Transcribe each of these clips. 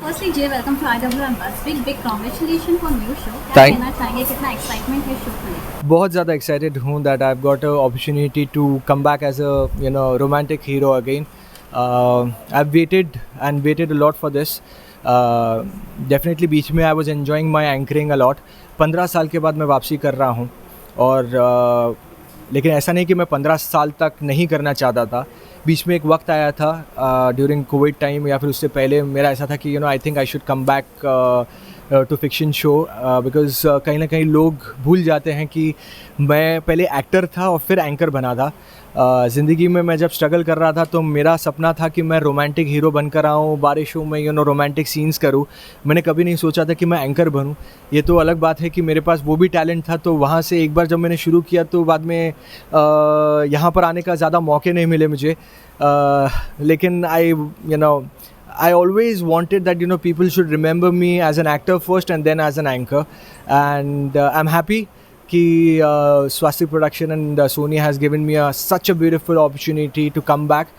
Firstly, Jay, welcome to IWM Buzz. Big congratulations for new show. क्या Thank कहना चाहेंगे कितना एक्साइटमेंट है शो को लेकर? बहुत ज़्यादा एक्साइटेड हूँ that I have got a opportunity to come back as a romantic hero again. I have waited a lot for this. Definitely बीच में I was enjoying my anchoring a lot. 15 साल के बाद मैं वापसी कर रहा हूँ और लेकिन ऐसा नहीं कि मैं 15 साल तक नहीं करना चाहता था. बीच में एक वक्त आया था ड्यूरिंग कोविड टाइम या फिर उससे पहले मेरा ऐसा था कि I think I should come back to fiction show because कहीं ना कहीं लोग भूल जाते हैं कि मैं पहले एक्टर था और फिर एंकर बना था. ज़िंदगी में मैं जब स्ट्रगल कर रहा था तो मेरा सपना था कि मैं रोमांटिक हीरो बनकर आऊँ, बारिशों में रोमांटिक सीन्स करूँ. मैंने कभी नहीं सोचा था कि मैं एंकर बनूँ. ये तो अलग बात है कि मेरे पास वो भी टैलेंट था, तो वहाँ से एक बार जब मैंने शुरू किया तो बाद में यहाँ पर आने का ज़्यादा मौके नहीं मिले मुझे. लेकिन I always wanted that people should remember me as an actor first and then as an anchor, and I'm happy कि Swastik Production and Sony has given me such a beautiful opportunity to come back.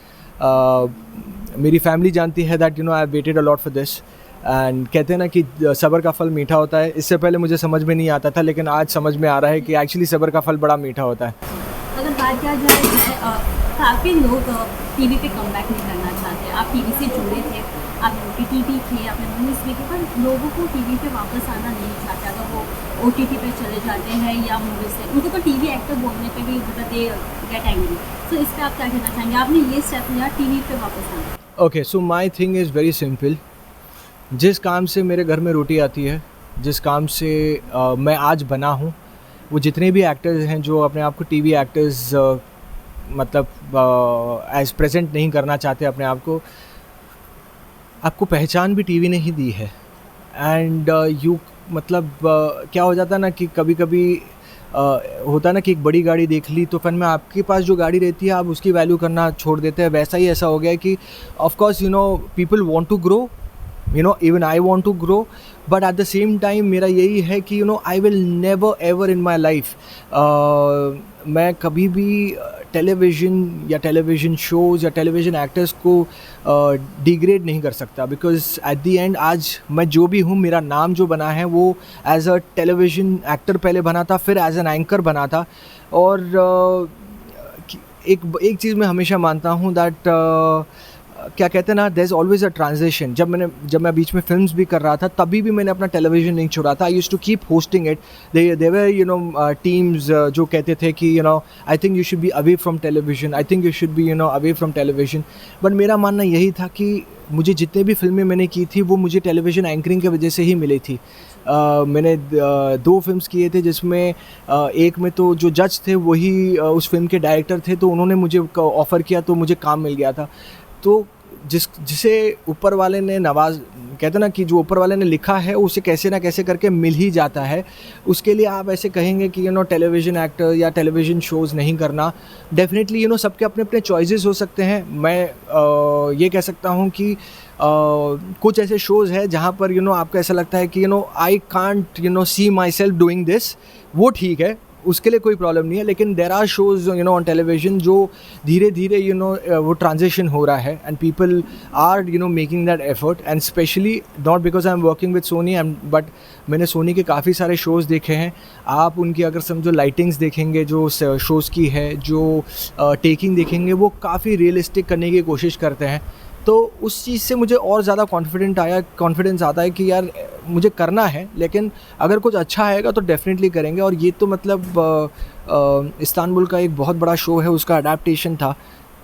मेरी family जानती है that I have waited a lot for this, and कहते हैं ना कि सब्र का फल मीठा होता है. इससे पहले मुझे समझ में नहीं आता था, लेकिन आज समझ में आ रहा है कि एक्चुअली सब्र का फल बड़ा मीठा होता है. अगर बात किया जाए काफ़ी लोग टीवी पे कमबैक नहीं करना चाहते. आप टीवी से जुड़े थे, आप OTT भी थे, आपने मूवीज़ भी थे, पर लोगों को टीवी पे वापस आना नहीं चाहते. अगर वो OTT पे चले जाते हैं या मूवीज़ से, उनको तो टीवी एक्टर बोलने पे भी दे गेट एंग्री. तो इस पर आप क्या कहना चाहेंगे? आपने ये स्टेप लिया टीवी पे वापस आना. Okay, so my thing is very simple. जिस काम से मेरे घर में रोटी आती है, जिस काम से मैं आज बना हूँ, वो जितने भी एक्टर्स हैं जो अपने आप को टीवी एक्टर्स मतलब एज प्रेजेंट नहीं करना चाहते अपने आप को, आपको पहचान भी टीवी ने ही दी है. एंड क्या हो जाता है ना कि कभी कभी होता है ना कि एक बड़ी गाड़ी देख ली तो फिर में आपके पास जो गाड़ी रहती है आप उसकी वैल्यू करना छोड़ देते हैं. वैसा ही ऐसा हो गया है कि of course people want to grow, even I want to grow, but at the same time मेरा यही है कि I will never ever in my life मैं कभी भी टेलीविज़न शोज़ या टेलीविज़न एक्टर्स को डिग्रेड नहीं कर सकता. बिकॉज एट दी एंड आज मैं जो भी हूँ, मेरा नाम जो बना है वो एज अ टेलीविज़न एक्टर पहले बना था, फिर एज एन एंकर बना था. और एक चीज़ मैं हमेशा मानता हूँ दैट क्या कहते हैं ना, there is always a transition. जब मैं बीच में फिल्म्स भी कर रहा था तभी भी मैंने अपना टेलीविज़न नहीं छोड़ा था. I used to keep hosting it. There teams जो कहते थे कि I think you should be away from television, I think you should be away from television. But मेरा मानना यही था कि मुझे जितने भी फिल्में मैंने की थी वो मुझे टेलीविज़न एंकरिंग की वजह से ही मिली थी. मैंने 2 फिल्म्स किए थे जिसमें एक में तो जो जज थे वही उस फिल्म के डायरेक्टर थे, तो उन्होंने मुझे ऑफ़र किया तो मुझे काम मिल गया था. तो जिसे ऊपर वाले ने कहते ना कि जो ऊपर वाले ने लिखा है उसे कैसे ना कैसे करके मिल ही जाता है. उसके लिए आप ऐसे कहेंगे कि टेलीविज़न एक्टर या टेलीविज़न शोज़ नहीं करना, डेफिनेटली सबके अपने अपने चॉइसेस हो सकते हैं. मैं ये कह सकता हूँ कि कुछ ऐसे शोज़ हैं जहाँ पर आपको ऐसा लगता है कि I can't see my self doing this, वो ठीक है, उसके लिए कोई प्रॉब्लम नहीं है. लेकिन there are shows on television जो धीरे धीरे वो ट्रांजिशन हो रहा है and people are making that effort. And specially not because I am working with Sony but मैंने सोनी के काफ़ी सारे शोज़ देखे हैं. आप उनकी अगर समझो लाइटिंग्स देखेंगे जो शोज़ की है, जो टेकिंग देखेंगे, वो काफ़ी रियलिस्टिक करने की कोशिश करते हैं. तो उस चीज़ से मुझे और ज़्यादा कॉन्फिडेंस आता है कि यार मुझे करना है, लेकिन अगर कुछ अच्छा आएगा तो डेफिनेटली करेंगे. और ये तो मतलब इस्तांबुल का एक बहुत बड़ा शो है, उसका अडेप्टेशन था.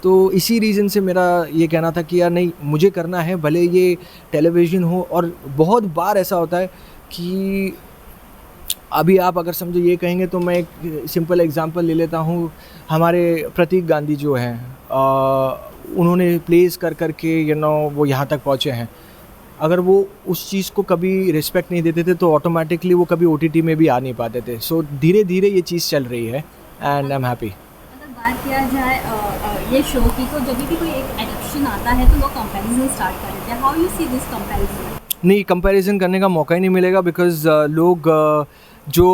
तो इसी रीज़न से मेरा ये कहना था कि यार नहीं, मुझे करना है, भले ये टेलीविज़न हो. और बहुत बार ऐसा होता है कि अभी आप अगर समझो ये कहेंगे तो मैं एक सिंपल एग्जांपल ले लेता हूँ. हमारे प्रतीक गांधी जो हैं, उन्होंने प्लेस कर के वो यहाँ तक पहुँचे हैं. अगर वो उस चीज़ को कभी रिस्पेक्ट नहीं देते थे तो ऑटोमेटिकली वो कभी OTT में भी आ नहीं पाते थे. सो धीरे धीरे ये चीज़ चल रही है एंड आई एम हैप्पी. अगर बात किया जाए ये शो की, तो जब भी कोई एक एडिप्शन आता है तो लोग कंपैरिजन स्टार्ट कर देते हैं. How you see this comparison? नहीं, कंपैरिजन करने का मौका ही नहीं मिलेगा बिकॉज लोग जो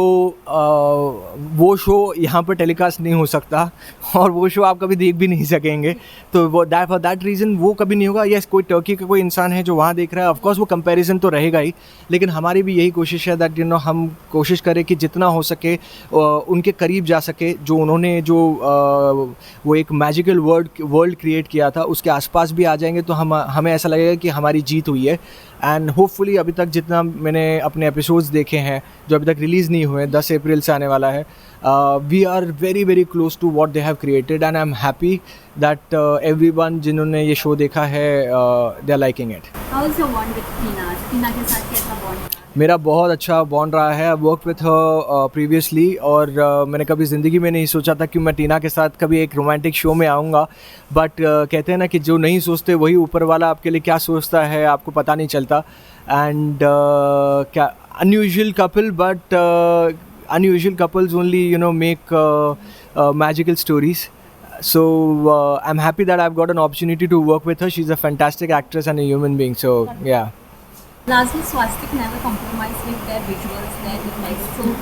वो शो यहाँ पर टेलीकास्ट नहीं हो सकता और वो शो आप कभी देख भी नहीं सकेंगे, तो वो फॉर दैट रीज़न वो कभी नहीं होगा। यस, कोई टर्की का कोई इंसान है जो वहाँ देख रहा है, ऑफकोर्स वो कंपैरिजन तो रहेगा ही, लेकिन हमारी भी यही कोशिश है दैट हम कोशिश करें कि जितना हो सके उनके करीब जा सके, जो उन्होंने वो एक मैजिकल वर्ल्ड क्रिएट किया था उसके आसपास भी आ जाएंगे तो हमें ऐसा लगेगा कि हमारी जीत हुई है। एंड होपफुली अभी तक जितना मैंने अपने एपिसोड्स देखे हैं जो अभी तक रिलीज़ नहीं हुए, 10 अप्रैल से आने वाला है, we are very very close to what they have created and I am happy that everyone जिन्होंने ये शो देखा है they are liking it. How is your bond with Tina? Tina के साथ कैसा बॉन्ड? मेरा बहुत अच्छा बॉन्ड रहा है। I work with her previously और मैंने कभी ज़िंदगी में नहीं सोचा था कि मैं टीना के साथ कभी एक रोमांटिक शो में आऊँगा, बट कहते हैं ना कि जो नहीं सोचते वही ऊपर वाला आपके लिए क्या सोचता है आपको पता नहीं चलता। एंड क्या unusual couple, but unusual couples only make magical stories. So I'm happy that I've got an opportunity to work with her. She's a fantastic actress and a human being, so yeah. Lastly, Swastik never compromise with their visuals, their effects. So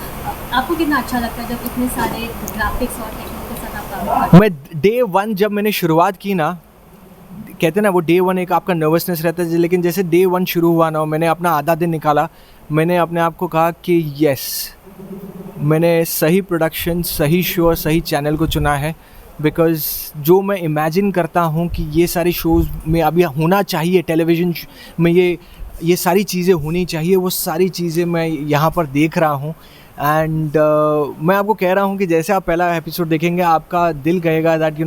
आपको कितना अच्छा लगता है जब इतने सारे graphics और technique के साथ आप काम करते हैं? मैं डे वन जब मैंने शुरुआत की ना, कहते हैं ना वो डे वन एक आपका नर्वसनेस रहता है, लेकिन जैसे डे वन शुरू हुआ ना, मैंने अपना आधा दिन निकाला, मैंने अपने आप को कहा कि यस, मैंने सही प्रोडक्शन, सही शो और सही चैनल को चुना है। बिकॉज़ जो मैं इमेजिन करता हूँ कि ये सारी शोज़ में अभी होना चाहिए, टेलीविज़न में ये सारी चीज़ें होनी चाहिए, वो सारी चीज़ें मैं यहाँ पर देख रहा हूँ। एंड मैं आपको कह रहा हूँ कि जैसे आप पहला एपिसोड देखेंगे आपका दिल कहेगा that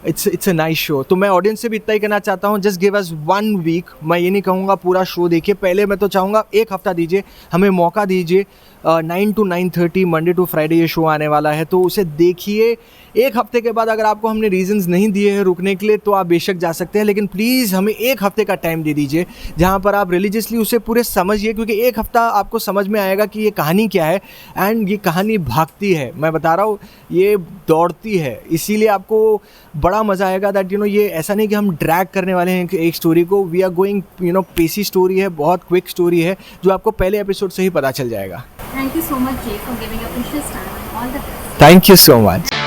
it's a nice show. तो मैं ऑडियंस से भी इतना ही कहना चाहता हूँ, जस्ट गिव अस 1 वीक। मैं ये नहीं कहूँगा पूरा शो देखिए, पहले मैं तो चाहूँगा 1 हफ़्ता दीजिए, हमें मौका दीजिए। 9 to 9:30 मंडे टू फ्राइडे ये शो आने वाला है, तो उसे देखिए। 1 हफ्ते के बाद अगर आपको हमने रीजंस नहीं दिए हैं रुकने के लिए तो आप बेशक जा सकते हैं, लेकिन प्लीज़ हमें 1 हफ्ते का टाइम दे दीजिए जहाँ पर आप रिलीजियसली उसे पूरे समझिए, क्योंकि 1 हफ्ता आपको समझ में आएगा कि ये कहानी क्या है। एंड ये कहानी भागती है, मैं बता रहा हूँ, ये दौड़ती है, इसीलिए आपको बड़ा मज़ा आएगा। दैट ये ऐसा नहीं कि हम ड्रैग करने वाले हैं एक स्टोरी को। We are going Pesi story है, बहुत क्विक स्टोरी है, जो आपको पहले एपिसोड से ही पता चल जाएगा। Thank you so much, Jay, for giving your precious time and all the best. Thank you so much.